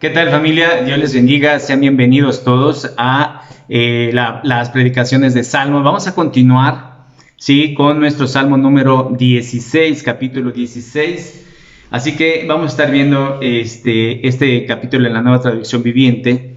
¿Qué tal, familia? Dios les bendiga. Sean bienvenidos todos a las predicaciones de Salmos. Vamos a continuar, ¿sí?, con nuestro Salmo número 16, capítulo 16. Así que vamos a estar viendo este capítulo en la Nueva Traducción Viviente,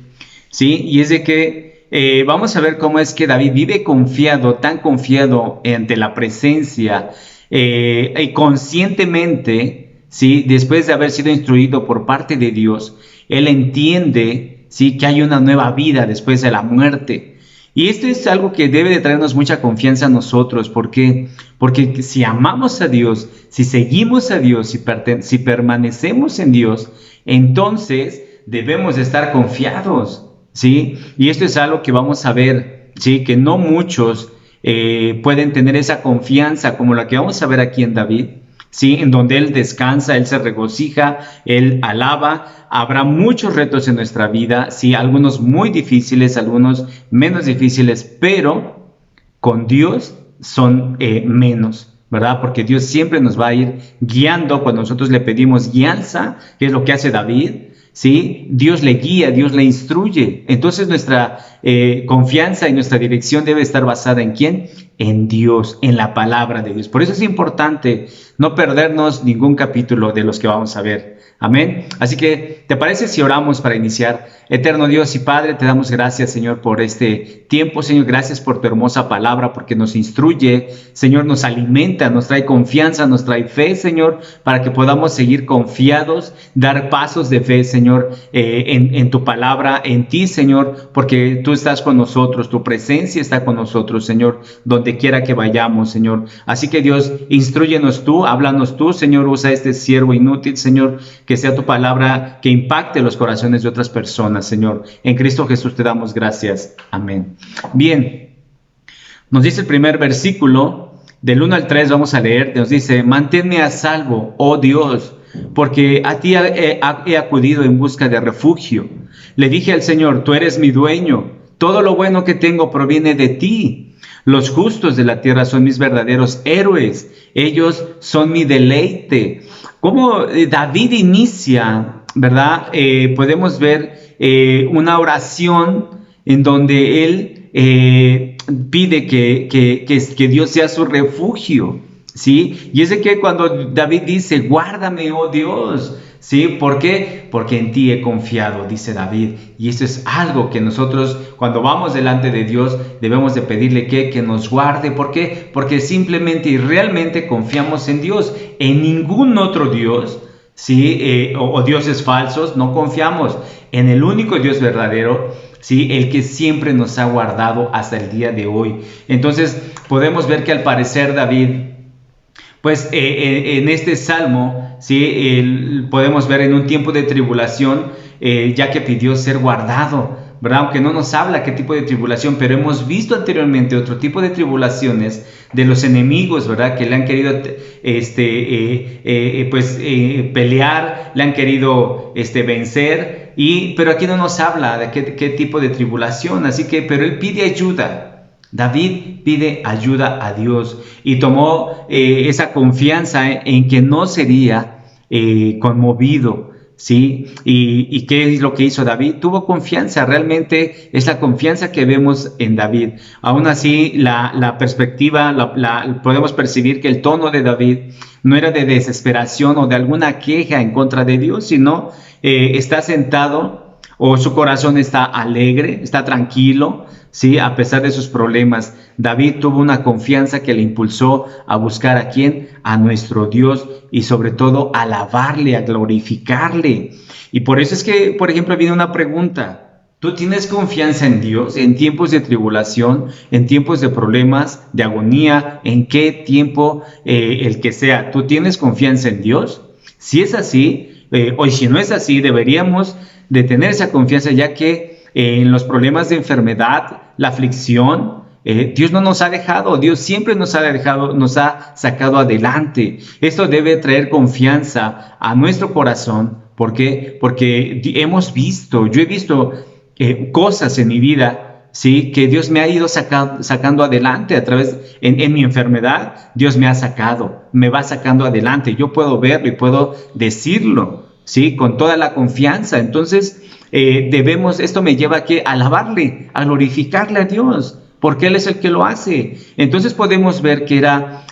¿sí? Y es de que vamos a ver cómo es que David vive confiado, tan confiado ante la presencia y conscientemente, ¿sí?, después de haber sido instruido por parte de Dios. Él entiende, ¿sí?, que hay una nueva vida después de la muerte. Y esto es algo que debe de traernos mucha confianza a nosotros. ¿Por qué? Porque si amamos a Dios, si seguimos a Dios, si permanecemos en Dios, entonces debemos de estar confiados, ¿sí? Y esto es algo que vamos a ver, ¿sí?, que no muchos pueden tener esa confianza como la que vamos a ver aquí en David, ¿sí?, en donde él descansa, él se regocija, él alaba. Habrá muchos retos en nuestra vida, sí, algunos muy difíciles, algunos menos difíciles, pero con Dios son menos, ¿verdad? Porque Dios siempre nos va a ir guiando cuando nosotros le pedimos guianza, que es lo que hace David, ¿sí? Dios le guía, Dios le instruye. Entonces nuestra confianza y nuestra dirección debe estar basada ¿en quién? En Dios, en la palabra de Dios. Por eso es importante no perdernos ningún capítulo de los que vamos a ver. Amén. Así que, ¿te parece si oramos para iniciar? Eterno Dios y Padre, te damos gracias, Señor, por este tiempo, Señor. Gracias por tu hermosa palabra, porque nos instruye, Señor, nos alimenta, nos trae confianza, nos trae fe, Señor, para que podamos seguir confiados, dar pasos de fe, Señor, en tu palabra, en ti, Señor, porque tú estás con nosotros, tu presencia está con nosotros, Señor, donde quiera que vayamos, Señor. Así que, Dios, instrúyenos tú, háblanos tú, Señor, usa este siervo inútil, Señor, que sea tu palabra que impacte los corazones de otras personas, Señor. En Cristo Jesús te damos gracias. Amén. Bien, nos dice el primer versículo, del 1 al 3 vamos a leer, nos dice: manténme a salvo, oh Dios, porque a ti he acudido en busca de refugio. Le dije al Señor: tú eres mi dueño, todo lo bueno que tengo proviene de ti. Los justos de la tierra son mis verdaderos héroes, ellos son mi deleite. Como David inicia, ¿verdad? Podemos ver una oración en donde él pide que Dios sea su refugio, ¿sí? Y es de que cuando David dice: guárdame, oh Dios, ¿sí? ¿Por qué? Porque en ti he confiado, dice David. Y esto es algo que nosotros, cuando vamos delante de Dios, debemos de pedirle que nos guarde. ¿Por qué? Porque simplemente y realmente confiamos en Dios. En ningún otro Dios, ¿sí? O dioses falsos, no confiamos. En el único Dios verdadero, ¿sí? El que siempre nos ha guardado hasta el día de hoy. Entonces, podemos ver que al parecer David, pues en este salmo, ¿sí?, podemos ver en un tiempo de tribulación, ya que pidió ser guardado, ¿verdad? Aunque no nos habla qué tipo de tribulación, pero hemos visto anteriormente otro tipo de tribulaciones de los enemigos, ¿verdad? Que le han querido pelear, le han querido vencer, pero aquí no nos habla de qué tipo de tribulación. Así que, pero él pide ayuda. David pide ayuda a Dios y tomó esa confianza en que no sería conmovido, ¿sí? ¿Y qué es lo que hizo David? Tuvo confianza, realmente es la confianza que vemos en David. Aún así, la perspectiva, podemos percibir que el tono de David no era de desesperación o de alguna queja en contra de Dios, sino está sentado, o su corazón está alegre, está tranquilo, ¿sí? A pesar de sus problemas. David tuvo una confianza que le impulsó a buscar ¿a quién? A nuestro Dios, y sobre todo a alabarle, a glorificarle. Y por eso es que, por ejemplo, viene una pregunta: ¿tú tienes confianza en Dios en tiempos de tribulación, en tiempos de problemas, de agonía, en qué tiempo el que sea? ¿Tú tienes confianza en Dios? Si es así, o si no es así, deberíamos de tener esa confianza, ya que en los problemas de enfermedad, la aflicción, Dios no nos ha dejado. Dios siempre nos ha dejado, nos ha sacado adelante. Esto debe traer confianza a nuestro corazón. ¿Por qué? Porque yo he visto cosas en mi vida, ¿sí?, que Dios me ha ido sacando adelante a través, en mi enfermedad. Dios me ha sacado, me va sacando adelante. Yo puedo verlo y puedo decirlo, ¿sí? Con toda la confianza. Entonces, esto me lleva a que alabarle, a glorificarle a Dios, porque Él es el que lo hace. Entonces podemos ver que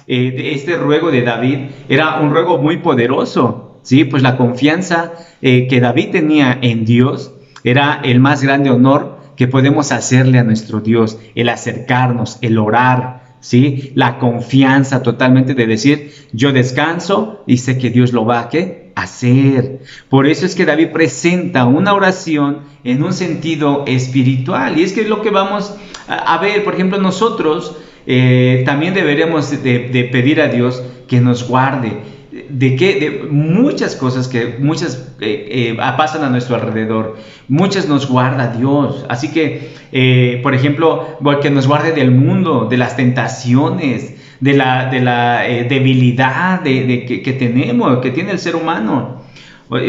este ruego de David era un ruego muy poderoso, ¿sí? Pues la confianza que David tenía en Dios era el más grande honor que podemos hacerle a nuestro Dios, el acercarnos, el orar, ¿sí? La confianza totalmente de decir, yo descanso y sé que Dios lo va a hacer. Por eso es que David presenta una oración en un sentido espiritual, y es que es lo que vamos a ver. Por ejemplo, nosotros también deberíamos de pedir a Dios que nos guarde de muchas cosas que pasan a nuestro alrededor. Muchas nos guarda Dios. Así que, por ejemplo, que nos guarde del mundo, de las tentaciones, de la debilidad que tenemos, que tiene el ser humano.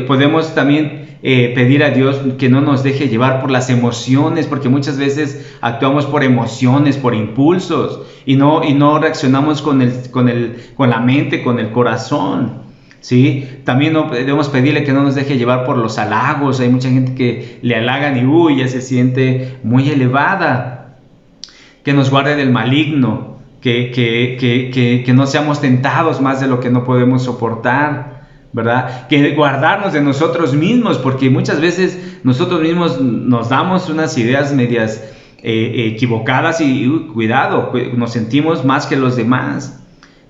Podemos también pedir a Dios que no nos deje llevar por las emociones, porque muchas veces actuamos por emociones, por impulsos, y no reaccionamos con la mente, con el corazón, ¿sí? También debemos pedirle que no nos deje llevar por los halagos. Hay mucha gente que le halagan y ya se siente muy elevada. Que nos guarde del maligno, que no seamos tentados más de lo que no podemos soportar, ¿verdad? Que guardarnos de nosotros mismos, porque muchas veces nosotros mismos nos damos unas ideas medias equivocadas y cuidado, nos sentimos más que los demás,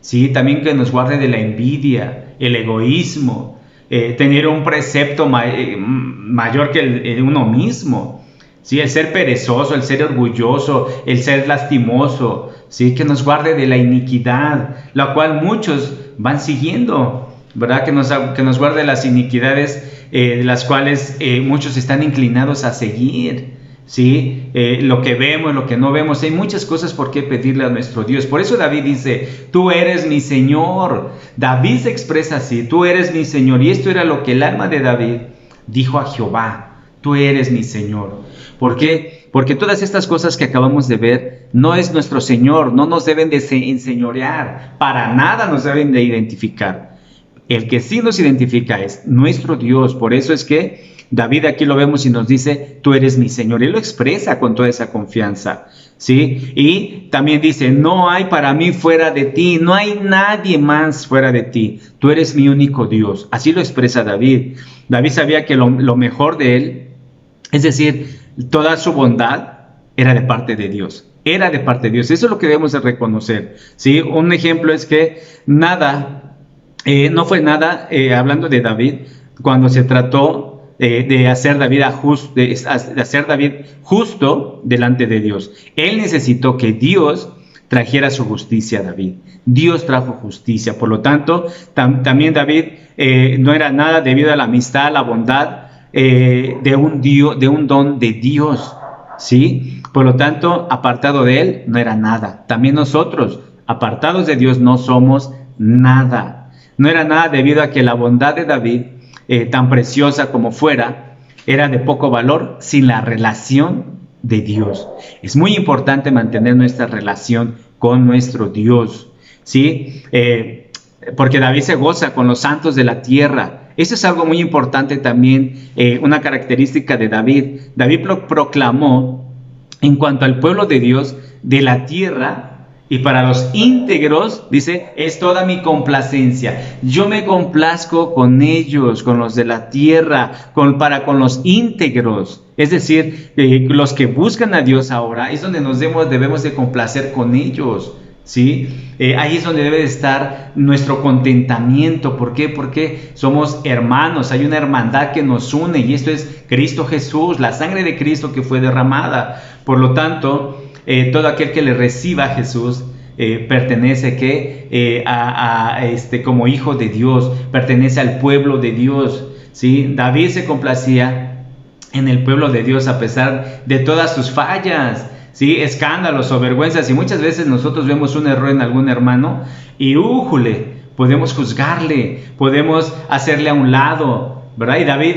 ¿sí? También que nos guarde de la envidia, el egoísmo, tener un precepto mayor que el uno mismo, ¿sí? El ser perezoso, el ser orgulloso, el ser lastimoso, ¿sí? Que nos guarde de la iniquidad, la cual muchos van siguiendo, ¿verdad? Que nos guarde las iniquidades de las cuales muchos están inclinados a seguir, ¿sí? Lo que vemos, lo que no vemos. Hay muchas cosas por qué pedirle a nuestro Dios. Por eso David dice, tú eres mi Señor. David se expresa así, tú eres mi Señor. Y esto era lo que el alma de David dijo a Jehová, tú eres mi Señor. ¿Por qué? Porque todas estas cosas que acabamos de ver no es nuestro Señor, no nos deben de enseñorear, para nada nos deben de identificar. El que sí nos identifica es nuestro Dios. Por eso es que David aquí lo vemos y nos dice, tú eres mi Señor. Él lo expresa con toda esa confianza, ¿sí? Y también dice, no hay para mí fuera de ti, no hay nadie más fuera de ti. Tú eres mi único Dios. Así lo expresa David. David sabía que lo mejor de él, es decir, toda su bondad era de parte de Dios. Era de parte de Dios. Eso es lo que debemos de reconocer, ¿sí? Un ejemplo es que no fue nada, hablando de David, cuando se trató de hacer David justo delante de Dios. Él necesitó que Dios trajera su justicia a David. Dios trajo justicia. Por lo tanto, también David no era nada debido a la amistad, la bondad de un don de Dios, ¿sí? Por lo tanto, apartado de él no era nada. También nosotros, apartados de Dios, no somos nada. No era nada debido a que la bondad de David, tan preciosa como fuera, era de poco valor sin la relación de Dios. Es muy importante mantener nuestra relación con nuestro Dios, ¿sí? Porque David se goza con los santos de la tierra. Eso es algo muy importante también, una característica de David. David proclamó en cuanto al pueblo de Dios de la tierra. Y para los íntegros, dice, es toda mi complacencia. Yo me complazco con ellos, con los de la tierra, con los íntegros. Es decir, los que buscan a Dios ahora, es donde debemos de complacer con ellos, ¿sí? Ahí es donde debe de estar nuestro contentamiento. ¿Por qué? Porque somos hermanos, hay una hermandad que nos une, y esto es Cristo Jesús, la sangre de Cristo que fue derramada. Por lo tanto, todo aquel que le reciba a Jesús pertenece como hijo de Dios, pertenece al pueblo de Dios, ¿sí? David se complacía en el pueblo de Dios a pesar de todas sus fallas, ¿sí? Escándalos o vergüenzas, y muchas veces nosotros vemos un error en algún hermano y podemos juzgarle, podemos hacerle a un lado, ¿verdad? Y David,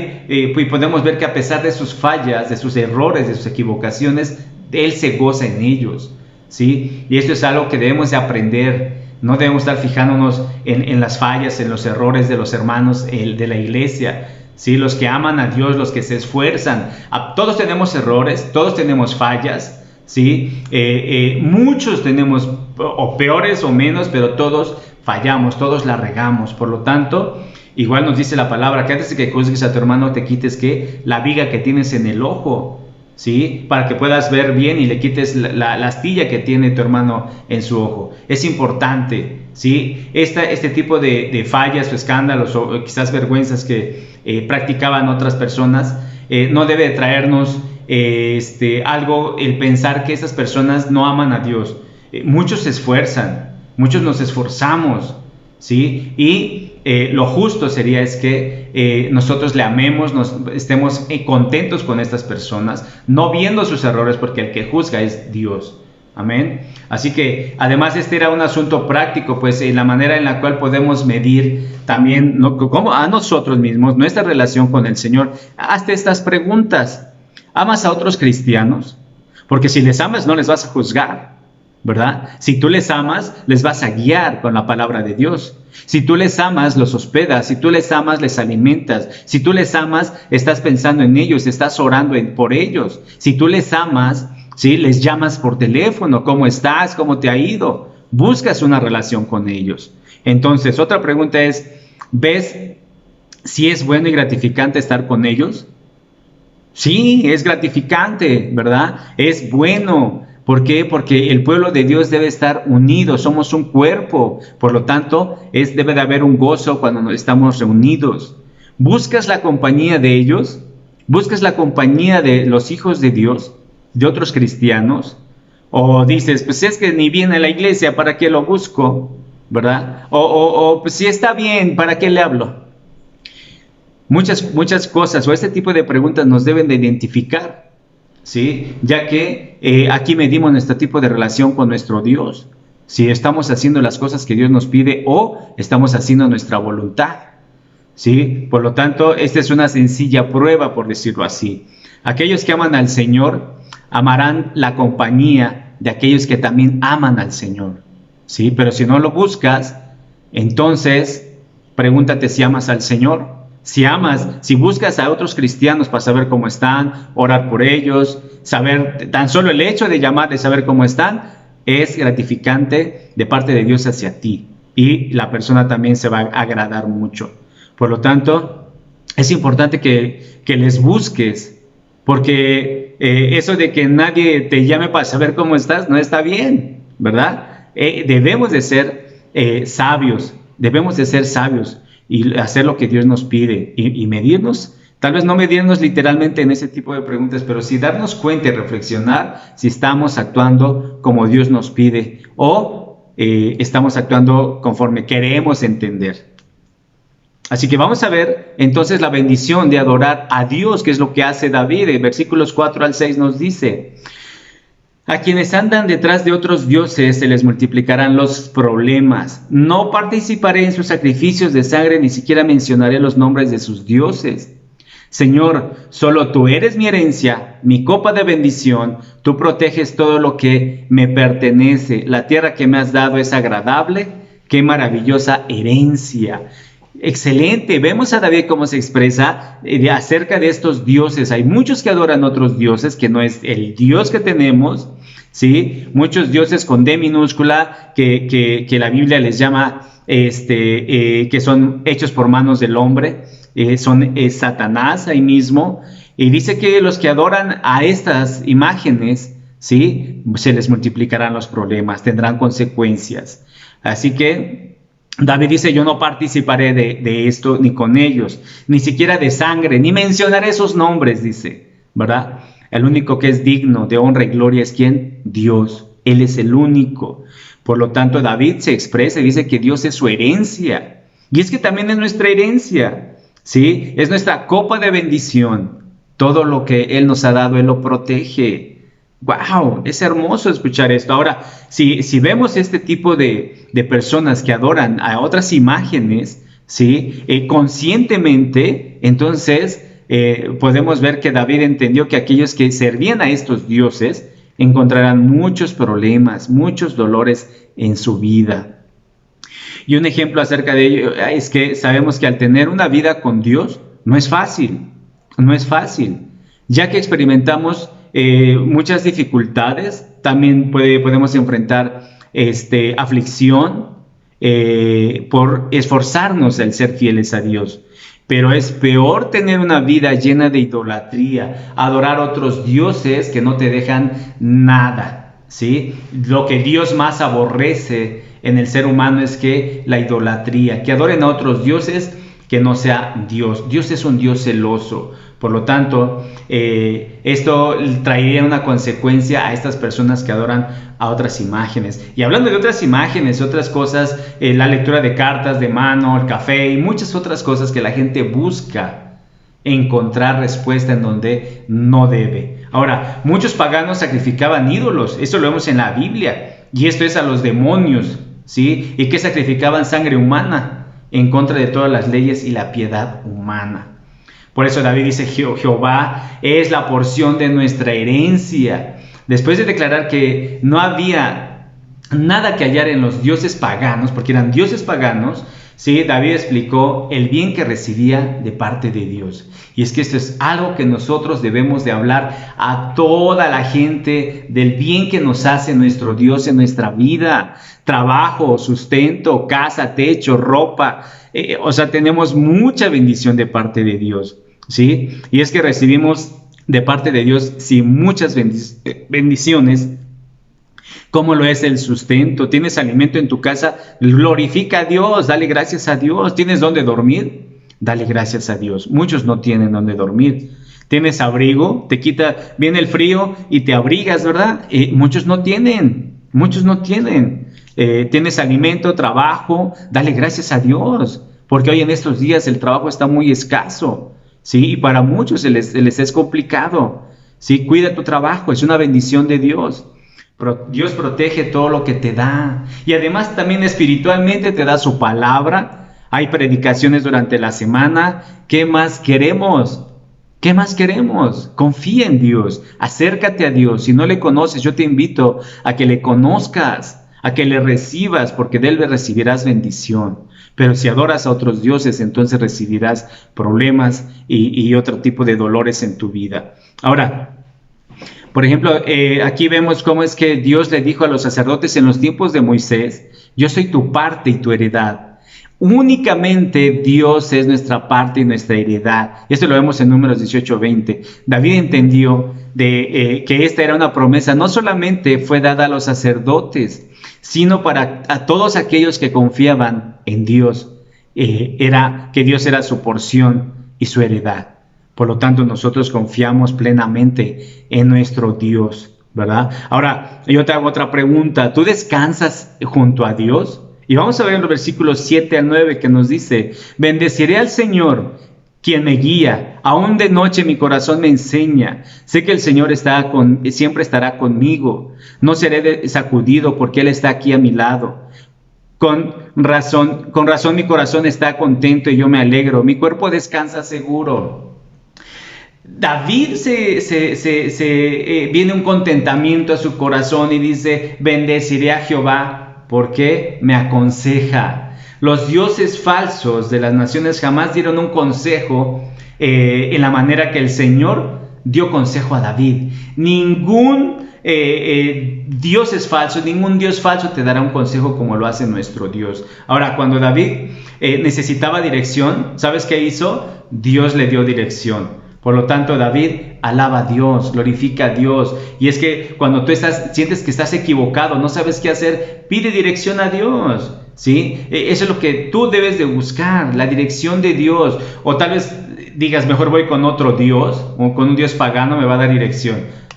podemos ver que a pesar de sus fallas, de sus errores, de sus equivocaciones, Él se goza en ellos, ¿sí? Y esto es algo que debemos de aprender. No debemos estar fijándonos en las fallas, en los errores de los hermanos de la iglesia, ¿sí? Los que aman a Dios, los que se esfuerzan. Todos tenemos errores, todos tenemos fallas, ¿sí? Muchos tenemos, o peores o menos, pero todos fallamos, todos la regamos. Por lo tanto, igual nos dice la palabra que antes de que juzgues a tu hermano te quites que la viga que tienes en el ojo, ¿sí? Para que puedas ver bien y le quites la astilla que tiene tu hermano en su ojo. Es importante, ¿sí? Este tipo de fallas o escándalos o quizás vergüenzas que practicaban otras personas no debe traernos algo, el pensar que esas personas no aman a Dios. Muchos se esfuerzan, muchos nos esforzamos, ¿sí? Y lo justo sería es que nosotros le amemos, estemos contentos con estas personas, no viendo sus errores, porque el que juzga es Dios. Amén. Así que además este era un asunto práctico, pues la manera en la cual podemos medir también como a nosotros mismos nuestra relación con el Señor. Hazte estas preguntas. ¿Amas a otros cristianos? Porque si les amas no les vas a juzgar, ¿verdad? Si tú les amas, les vas a guiar con la palabra de Dios. Si tú les amas, los hospedas. Si tú les amas, les alimentas. Si tú les amas, estás pensando en ellos, estás orando por ellos. Si tú les amas, ¿sí? Les llamas por teléfono, ¿cómo estás? ¿Cómo te ha ido? Buscas una relación con ellos. Entonces, otra pregunta es, ¿ves si es bueno y gratificante estar con ellos? Sí, es gratificante, ¿verdad? Es bueno. ¿Por qué? Porque el pueblo de Dios debe estar unido, somos un cuerpo, por lo tanto, debe de haber un gozo cuando estamos reunidos. ¿Buscas la compañía de ellos? ¿Buscas la compañía de los hijos de Dios, de otros cristianos? O dices, pues es que ni viene a la iglesia, ¿para qué lo busco? ¿Verdad? O pues si está bien, ¿para qué le hablo? Muchas cosas o este tipo de preguntas nos deben de identificar, ¿sí? Ya que aquí medimos nuestro tipo de relación con nuestro Dios. Si estamos haciendo las cosas que Dios nos pide o estamos haciendo nuestra voluntad, ¿sí? Por lo tanto, esta es una sencilla prueba, por decirlo así. Aquellos que aman al Señor amarán la compañía de aquellos que también aman al Señor, ¿sí? Pero si no lo buscas, entonces pregúntate si amas al Señor. Si buscas a otros cristianos para saber cómo están, orar por ellos, saber, tan solo el hecho de llamar, de saber cómo están, es gratificante de parte de Dios hacia ti. Y la persona también se va a agradar mucho. Por lo tanto, es importante que les busques, porque eso de que nadie te llame para saber cómo estás, no está bien, ¿verdad? Debemos de ser sabios, y hacer lo que Dios nos pide y medirnos, tal vez no medirnos literalmente en ese tipo de preguntas, pero sí darnos cuenta y reflexionar si estamos actuando como Dios nos pide o estamos actuando conforme queremos entender. Así que vamos a ver entonces la bendición de adorar a Dios, que es lo que hace David. En versículos 4 al 6 nos dice: a quienes andan detrás de otros dioses se les multiplicarán los problemas. No participaré en sus sacrificios de sangre, ni siquiera mencionaré los nombres de sus dioses. Señor, solo tú eres mi herencia, mi copa de bendición. Tú proteges todo lo que me pertenece. La tierra que me has dado es agradable. ¡Qué maravillosa herencia! Excelente. Vemos a David cómo se expresa acerca de estos dioses. Hay muchos que adoran otros dioses, que no es el Dios que tenemos, ¿sí? Muchos dioses con D minúscula que la Biblia les llama, que son hechos por manos del hombre, son Satanás ahí mismo. Y dice que los que adoran a estas imágenes, ¿sí? Se les multiplicarán los problemas, tendrán consecuencias. Así que David dice: yo no participaré de esto ni con ellos, ni siquiera de sangre, ni mencionaré esos nombres, dice, ¿verdad? El único que es digno de honra y gloria es ¿quién? Dios. Él es el único. Por lo tanto, David se expresa y dice que Dios es su herencia. Y es que también es nuestra herencia, ¿sí? Es nuestra copa de bendición. Todo lo que Él nos ha dado, Él lo protege. ¡Wow! Es hermoso escuchar esto. Ahora, si vemos este tipo de personas que adoran a otras imágenes, ¿sí? Conscientemente, entonces podemos ver que David entendió que aquellos que servían a estos dioses encontrarán muchos problemas, muchos dolores en su vida. Y un ejemplo acerca de ello es que sabemos que al tener una vida con Dios, no es fácil, no es fácil. Ya que experimentamos muchas dificultades, también podemos enfrentar aflicción por esforzarnos en ser fieles a Dios. Pero es peor tener una vida llena de idolatría, adorar a otros dioses que no te dejan nada, ¿sí? Lo que Dios más aborrece en el ser humano es que la idolatría, que adoren a otros dioses que no sea Dios. Dios es un Dios celoso. Por lo tanto, esto traería una consecuencia a estas personas que adoran a otras imágenes. Y hablando de otras imágenes, otras cosas, la lectura de cartas de mano, el café y muchas otras cosas que la gente busca encontrar respuesta en donde no debe. Ahora, muchos paganos sacrificaban ídolos, esto lo vemos en la Biblia, y esto es a los demonios, ¿sí? Y que sacrificaban sangre humana en contra de todas las leyes y la piedad humana. Por eso David dice, Jehová es la porción de nuestra herencia. Después de declarar que no había nada que hallar en los dioses paganos, porque eran dioses paganos, ¿sí? David explicó el bien que recibía de parte de Dios. Y es que esto es algo que nosotros debemos de hablar a toda la gente, del bien que nos hace nuestro Dios en nuestra vida. Trabajo, sustento, casa, techo, ropa. Tenemos mucha bendición de parte de Dios, ¿sí? Y es que recibimos de parte de Dios, sí, muchas bendiciones, como lo es el sustento. Tienes alimento en tu casa, glorifica a Dios, dale gracias a Dios. ¿Tienes dónde dormir? Dale gracias a Dios. Muchos no tienen dónde dormir. Tienes abrigo, viene el frío y te abrigas, ¿verdad? Muchos no tienen. Tienes alimento, trabajo, dale gracias a Dios, porque hoy en estos días el trabajo está muy escaso, ¿sí? Y para muchos se les es complicado, ¿sí? Cuida tu trabajo, es una bendición de Dios. Dios protege todo lo que te da, y además también espiritualmente te da su palabra. Hay predicaciones durante la semana. ¿Qué más queremos? ¿Qué más queremos? Confía en Dios, acércate a Dios. Si no le conoces, yo te invito a que le conozcas, a que le recibas, porque de él recibirás bendición. Pero si adoras a otros dioses, entonces recibirás problemas y otro tipo de dolores en tu vida. Ahora, por ejemplo, aquí vemos cómo es que Dios le dijo a los sacerdotes en los tiempos de Moisés: yo soy tu parte y tu heredad. Únicamente Dios es nuestra parte y nuestra heredad. Esto lo vemos en Números 18:20. David entendió que esta era una promesa, no solamente fue dada a los sacerdotes, sino para a todos aquellos que confiaban en Dios. Que Dios era su porción y su heredad. Por lo tanto, nosotros confiamos plenamente en nuestro Dios, ¿verdad? Ahora, yo te hago otra pregunta. ¿Tú descansas junto a Dios? Y vamos a ver en los versículos 7 al 9 que nos dice: bendeciré al Señor, quien me guía. Aún de noche mi corazón me enseña. Sé que el Señor siempre estará conmigo. No seré sacudido, porque Él está aquí a mi lado. Con razón mi corazón está contento y yo me alegro. Mi cuerpo descansa seguro. David viene un contentamiento a su corazón y dice: bendeciré a Jehová, porque me aconseja. Los dioses falsos de las naciones jamás dieron un consejo en la manera que el Señor dio consejo a David. Ningún Dios es falso, ningún Dios falso te dará un consejo como lo hace nuestro Dios. Ahora, cuando David necesitaba dirección, ¿sabes qué hizo? Dios le dio dirección. Por lo tanto, David alaba a Dios, glorifica a Dios. Y es que cuando tú sientes que estás equivocado, no sabes qué hacer, pide dirección a Dios, ¿sí? Eso es lo que tú debes de buscar, la dirección de Dios. O tal vez digas: mejor voy con otro Dios, o con un Dios pagano me va a dar dirección,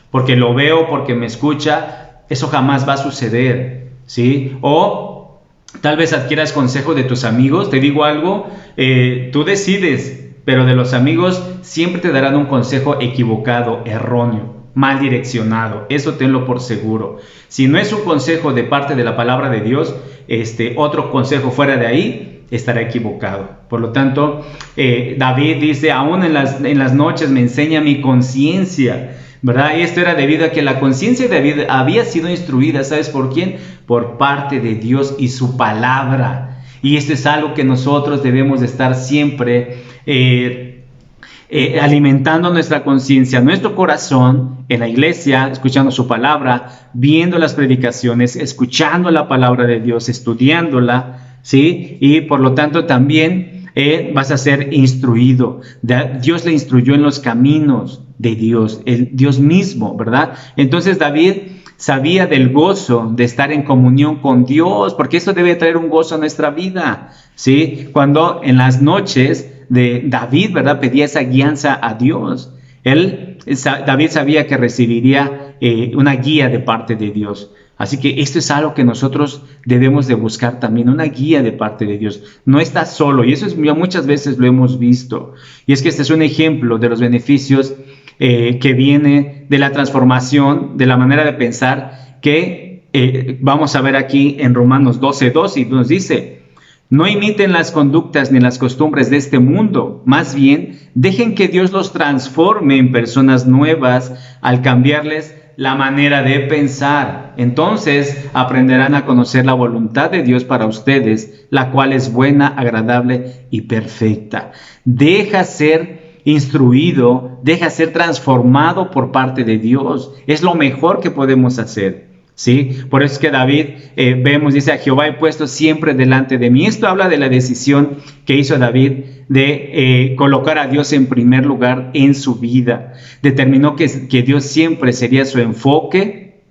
porque lo veo, porque me escucha. Eso jamás va a suceder, ¿sí? O tal vez adquieras consejo de tus amigos. Te digo algo, tú decides, pero de los amigos siempre te darán un consejo equivocado, erróneo, mal direccionado. Eso tenlo por seguro. Si no es un consejo de parte de la palabra de Dios, otro consejo fuera de ahí estará equivocado. Por lo tanto, David dice: aún en las noches me enseña mi conciencia, ¿verdad? Y esto era debido a que la conciencia de David había sido instruida, ¿sabes por quién? Por parte de Dios y su palabra. Y esto es algo que nosotros debemos de estar siempre alimentando nuestra conciencia, nuestro corazón en la iglesia, escuchando su palabra, viendo las predicaciones, escuchando la palabra de Dios, estudiándola, ¿sí? Y por lo tanto también vas a ser instruido. Dios le instruyó en los caminos de Dios, el Dios mismo, ¿verdad? Entonces David sabía del gozo de estar en comunión con Dios, porque eso debe traer un gozo a nuestra vida, ¿sí? Cuando en las noches de David, ¿verdad?, pedía esa guianza a Dios. David sabía que recibiría una guía de parte de Dios. Así que esto es algo que nosotros debemos de buscar también, una guía de parte de Dios. No estás solo, y eso muchas veces lo hemos visto. Y es que este es un ejemplo de los beneficios que viene de la transformación, de la manera de pensar que vamos a ver aquí en Romanos 12:2, y nos dice: no imiten las conductas ni las costumbres de este mundo, más bien dejen que Dios los transforme en personas nuevas al cambiarles la manera de pensar. Entonces aprenderán a conocer la voluntad de Dios para ustedes, la cual es buena, agradable y perfecta. Deja ser instruido, deja ser transformado por parte de Dios. Es lo mejor que podemos hacer, ¿sí? Por eso es que David, vemos, dice: a Jehová he puesto siempre delante de mí. Esto habla de la decisión que hizo David de colocar a Dios en primer lugar en su vida. Determinó que Dios siempre sería su enfoque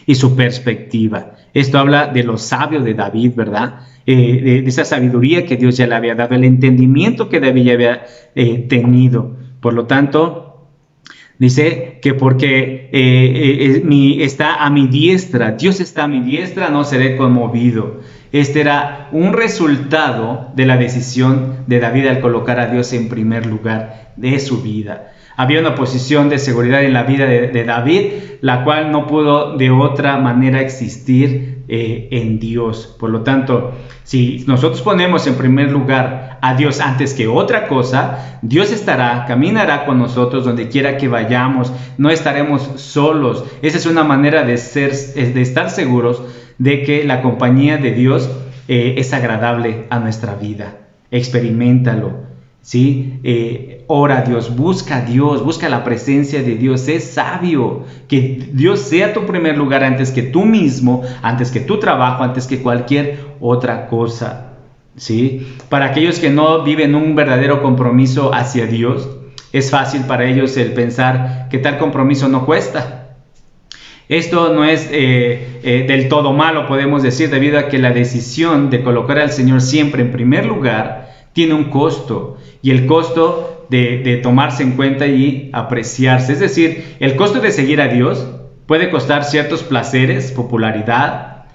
y su perspectiva. Esto habla de lo sabio de David, ¿verdad? De esa sabiduría que Dios ya le había dado, el entendimiento que David ya había tenido. Por lo tanto, dice que porque está a mi diestra, Dios está a mi diestra, no seré conmovido. Este era un resultado de la decisión de David al colocar a Dios en primer lugar de su vida. Había una posición de seguridad en la vida de David, la cual no pudo de otra manera existir en Dios. Por lo tanto, si nosotros ponemos en primer lugar a Dios antes que otra cosa, Dios caminará con nosotros donde quiera que vayamos. No estaremos solos. Esa es una manera de estar seguros de que la compañía de Dios es agradable a nuestra vida. Experiméntalo, ¿sí? Ora a Dios, busca la presencia de Dios, sé sabio, que Dios sea tu primer lugar antes que tú mismo, antes que tu trabajo, antes que cualquier otra cosa, ¿sí? Para aquellos que no viven un verdadero compromiso hacia Dios, es fácil para ellos el pensar que tal compromiso no cuesta. Esto no es del todo malo, podemos decir, debido a que la decisión de colocar al Señor siempre en primer lugar tiene un costo, y el costo de tomarse en cuenta y apreciarse. Es decir, el costo de seguir a Dios puede costar ciertos placeres, popularidad,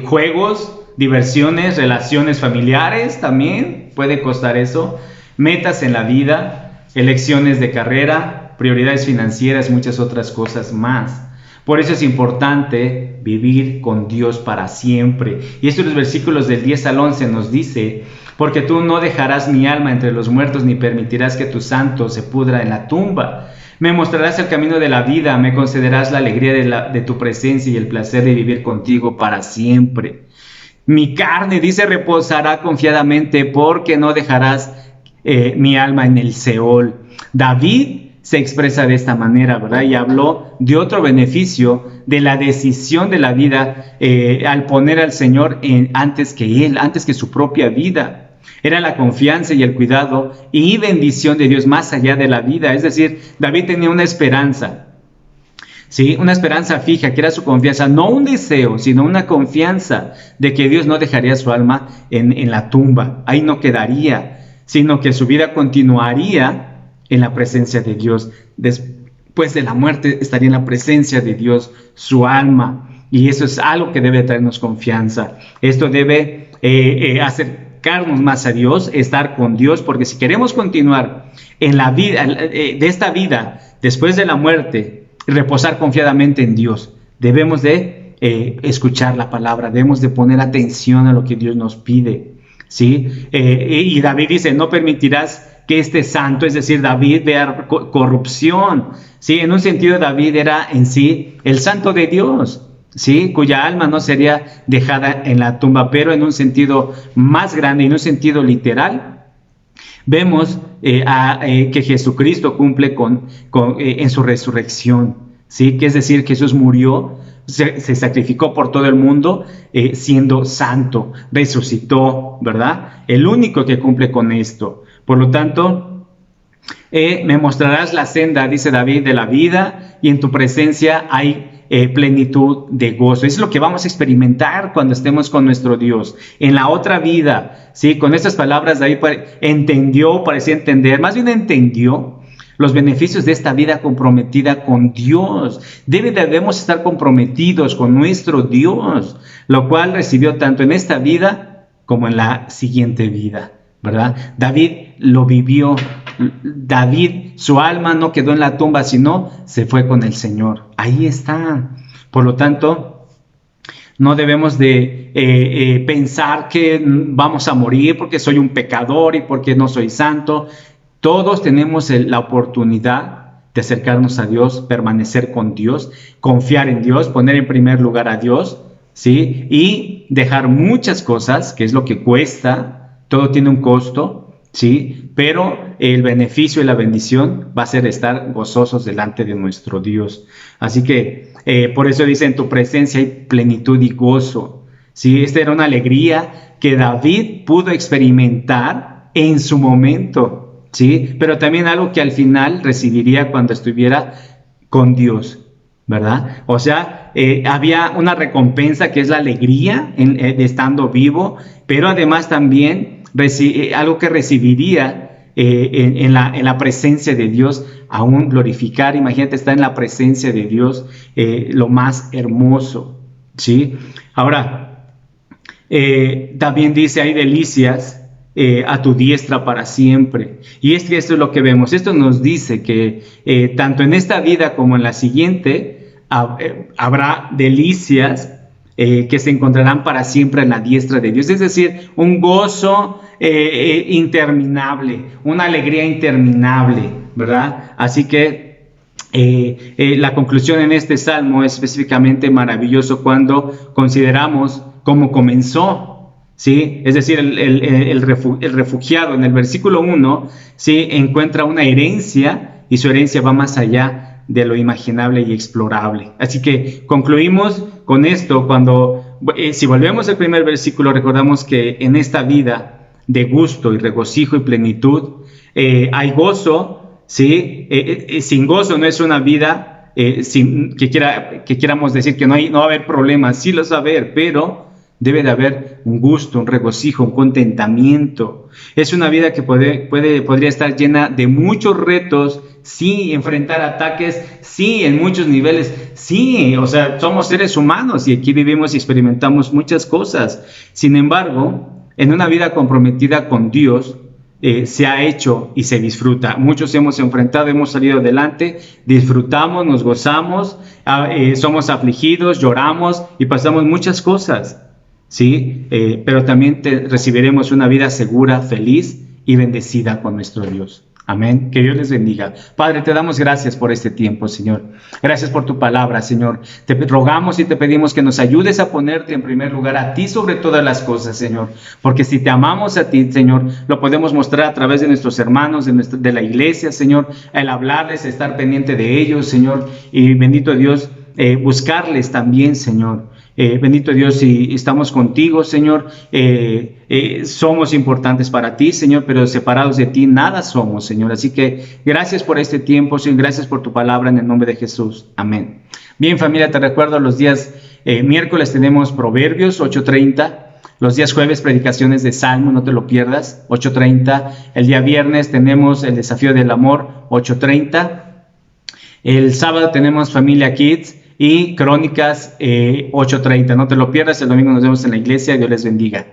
juegos, diversiones, relaciones familiares, también puede costar eso, metas en la vida, elecciones de carrera, prioridades financieras, muchas otras cosas más. Por eso es importante vivir con Dios para siempre. Y esto en los versículos del 10 al 11 nos dice: porque tú no dejarás mi alma entre los muertos, ni permitirás que tu santo se pudra en la tumba. Me mostrarás el camino de la vida, me concederás la alegría de tu presencia y el placer de vivir contigo para siempre. Mi carne, dice, reposará confiadamente, porque no dejarás mi alma en el Seol. David se expresa de esta manera, ¿verdad? Y habló de otro beneficio de la decisión de la vida al poner al Señor antes que su propia vida. Era la confianza y el cuidado y bendición de Dios más allá de la vida. Es decir, David tenía una esperanza, ¿sí? Una esperanza fija, que era su confianza, no un deseo, sino una confianza de que Dios no dejaría su alma en la tumba, ahí no quedaría, sino que su vida continuaría en la presencia de Dios. Después de la muerte estaría en la presencia de Dios su alma, y eso es algo que debe traernos confianza. Esto debe acercarnos más a Dios, estar con Dios, porque si queremos continuar en la vida de esta vida después de la muerte y reposar confiadamente en Dios, debemos de escuchar la palabra, debemos de poner atención a lo que Dios nos pide, ¿sí? Y David dice: no permitirás que este santo, es decir, David, vea corrupción, ¿sí? En un sentido, David era en sí el santo de Dios, ¿sí? Cuya alma no sería dejada en la tumba, pero en un sentido más grande, en un sentido literal, Vemos que Jesucristo cumple en su resurrección, ¿sí? Que es decir, Jesús murió, se sacrificó por todo el mundo, siendo santo, resucitó, ¿verdad? El único que cumple con esto. Por lo tanto, me mostrarás la senda, dice David, de la vida, y en tu presencia hay plenitud de gozo. Es lo que vamos a experimentar cuando estemos con nuestro Dios. En la otra vida, ¿sí? Con estas palabras David parecía entender, más bien entendió los beneficios de esta vida comprometida con Dios. Debemos estar comprometidos con nuestro Dios, lo cual recibió tanto en esta vida como en la siguiente vida, ¿verdad? David lo vivió. David, su alma no quedó en la tumba, sino se fue con el Señor. Ahí está. Por lo tanto, no debemos de pensar que vamos a morir porque soy un pecador y porque no soy santo. Todos tenemos la oportunidad de acercarnos a Dios, permanecer con Dios, confiar en Dios, poner en primer lugar a Dios, ¿sí? Y dejar muchas cosas, que es lo que cuesta. Todo tiene un costo, ¿sí? Pero el beneficio y la bendición va a ser estar gozosos delante de nuestro Dios. Así que por eso dice, en tu presencia hay plenitud y gozo, ¿sí? Esta era una alegría que David pudo experimentar en su momento, ¿sí? Pero también algo que al final recibiría cuando estuviera con Dios, ¿verdad? O sea, había una recompensa que es la alegría de estando vivo, pero además también algo que recibiría en la presencia de Dios, aún glorificar. Imagínate, estar en la presencia de Dios, lo más hermoso, ¿sí? Ahora, también dice, hay delicias a tu diestra para siempre. Y es que esto es lo que vemos. Esto nos dice que tanto en esta vida como en la siguiente habrá delicias que se encontrarán para siempre en la diestra de Dios. Es decir, un gozo interminable, una alegría interminable, ¿verdad? Así que la conclusión en este salmo es específicamente maravilloso cuando consideramos cómo comenzó. ¿Sí? Es decir, el refugiado en el versículo 1, ¿sí? Encuentra una herencia, y su herencia va más allá de lo imaginable y explorable. Así que concluimos con esto cuando, si volvemos al primer versículo, recordamos que en esta vida de gusto y regocijo y plenitud hay gozo, ¿sí? Sin gozo no es una vida que queramos decir que no va a haber problemas. Sí los va a haber, pero debe de haber un gusto, un regocijo, un contentamiento. Es una vida que podría estar llena de muchos retos, sí, enfrentar ataques, sí, en muchos niveles, sí, o sea, somos seres humanos y aquí vivimos y experimentamos muchas cosas. Sin embargo, en una vida comprometida con Dios, se ha hecho y se disfruta. Muchos hemos enfrentado, hemos salido adelante, disfrutamos, nos gozamos, somos afligidos, lloramos y pasamos muchas cosas. ¿Sí? Pero también recibiremos una vida segura, feliz y bendecida con nuestro Dios. Amén. Que Dios les bendiga. Padre, te damos gracias por este tiempo, Señor. Gracias por tu palabra, Señor. Te rogamos y te pedimos que nos ayudes a ponerte en primer lugar a ti sobre todas las cosas, Señor. Porque si te amamos a ti, Señor, lo podemos mostrar a través de nuestros hermanos, de la iglesia, Señor. El hablarles, estar pendiente de ellos, Señor. Y bendito Dios, buscarles también, Señor. Bendito Dios, si estamos contigo, Señor, somos importantes para ti, Señor, pero separados de ti nada somos, Señor. Así que gracias por este tiempo, Señor, gracias por tu palabra en el nombre de Jesús. Amén. Bien, familia, te recuerdo, los días miércoles tenemos Proverbios 8:30, los días jueves predicaciones de Salmo, no te lo pierdas, 8:30. El día viernes tenemos el desafío del amor, 8:30. El sábado tenemos Familia Kids y Crónicas 8:30. No te lo pierdas, el domingo nos vemos en la iglesia. Dios les bendiga.